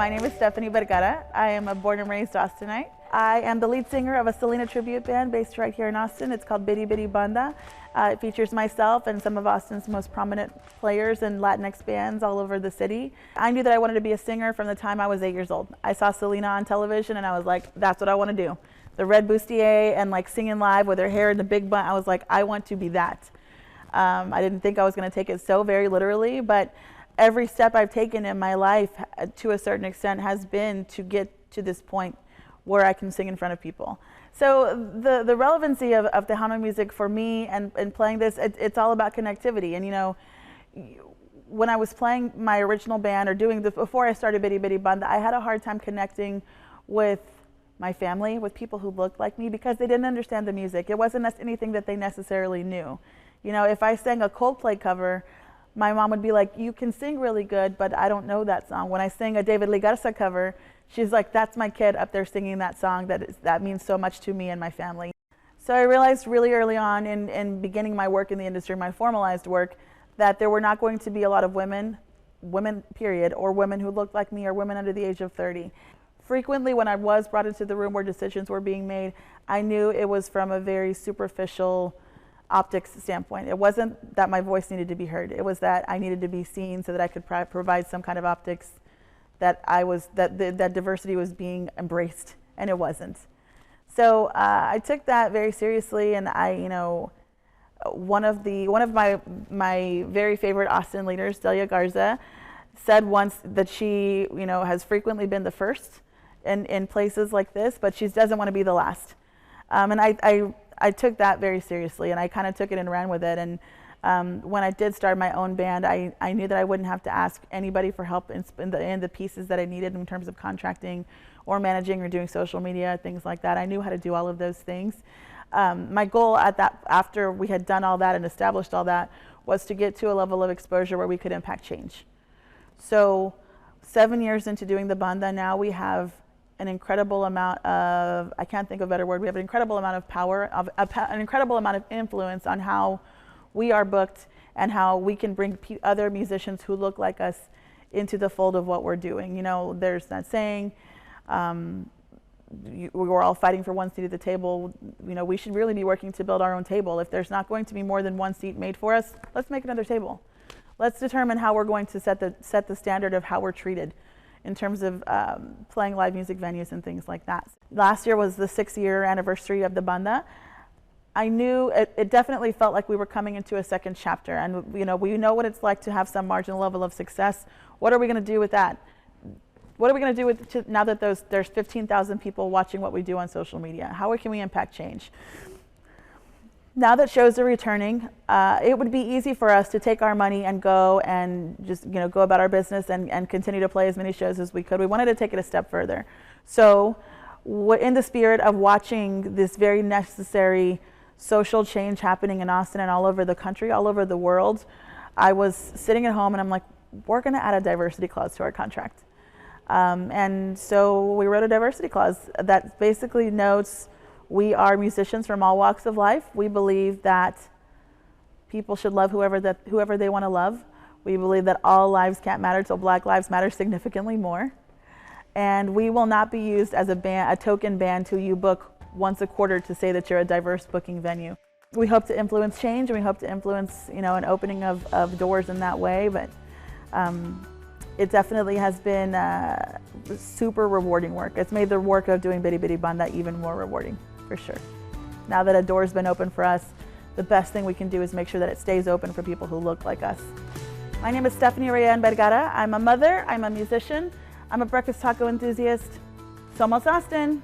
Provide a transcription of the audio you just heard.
My name is Stephanie Bergara. I am a born and raised Austinite. I am the lead singer of a Selena tribute band based right here in Austin. It's called Bidi Bidi Banda. It features myself and some of Austin's most prominent players and Latinx bands all over the city. I knew that I wanted to be a singer from the time I was 8 years old. I saw Selena on television and I was like, that's what I want to do. The red bustier and like singing live with her hair in the big bun. I was like, I want to be that. I didn't think I was going to take it so very literally, but every step I've taken in my life to a certain extent has been to get to this point where I can sing in front of people. So the relevancy of Tejano music for me and playing this, it's all about connectivity. And you know, when I was playing my original band or doing this, before I started Bidi Bidi Banda, I had a hard time connecting with my family, with people who looked like me, because they didn't understand the music. It wasn't anything that they necessarily knew. You know, if I sang a Coldplay cover, my mom would be like, you can sing really good, but I don't know that song. When I sing a David Lee Garza cover, she's like, that's my kid up there singing that song. That means so much to me and my family. So I realized really early on in beginning my work in the industry, my formalized work, that there were not going to be a lot of women period, or women who looked like me, or women under the age of 30. Frequently when I was brought into the room where decisions were being made, I knew it was from a very superficial optics standpoint. It wasn't that my voice needed to be heard. It was that I needed to be seen so that I could provide some kind of optics that that diversity was being embraced, and it wasn't. So I took that very seriously, and one of my very favorite Austin leaders, Delia Garza, said once that she has frequently been the first in places like this, but she doesn't want to be the last. And I took that very seriously, and I kind of took it and ran with it. And when I did start my own band, I knew that I wouldn't have to ask anybody for help in the pieces that I needed in terms of contracting or managing or doing social media, things like that. I knew how to do all of those things. My goal after we had done all that and established all that, was to get to a level of exposure where we could impact change. So 7 years into doing the banda, now we have an incredible amount of, I can't think of a better word, we have an incredible amount of power, an incredible amount of influence on how we are booked and how we can bring other musicians who look like us into the fold of what we're doing. You know, there's that saying, we're all fighting for one seat at the table. You know, we should really be working to build our own table. If there's not going to be more than one seat made for us, let's make another table. Let's determine how we're going to set the standard of how we're treated in terms of playing live music venues and things like that. Last year was the 6-year anniversary of the banda. I knew it definitely felt like we were coming into a second chapter, and we know what it's like to have some marginal level of success. What are we going to do with that? What are we going to do now that there's 15,000 people watching what we do on social media? How can we impact change? Now that shows are returning, it would be easy for us to take our money and go and just go about our business and continue to play as many shows as we could. We wanted to take it a step further. So in the spirit of watching this very necessary social change happening in Austin and all over the country, all over the world, I was sitting at home and I'm like, we're going to add a diversity clause to our contract. And so we wrote a diversity clause that basically notes we are musicians from all walks of life. We believe that people should love whoever they want to love. We believe that all lives can't matter till Black lives matter significantly more. And we will not be used as a token band who you book once a quarter to say that you're a diverse booking venue. We hope to influence change, and we hope to influence an opening of doors in that way. But it definitely has been super rewarding work. It's made the work of doing Bidi Bidi Banda even more rewarding, for sure. Now that a door's been open for us, the best thing we can do is make sure that it stays open for people who look like us. My name is Stephanie Bergara. I'm a mother, I'm a musician, I'm a breakfast taco enthusiast. Somos Austin.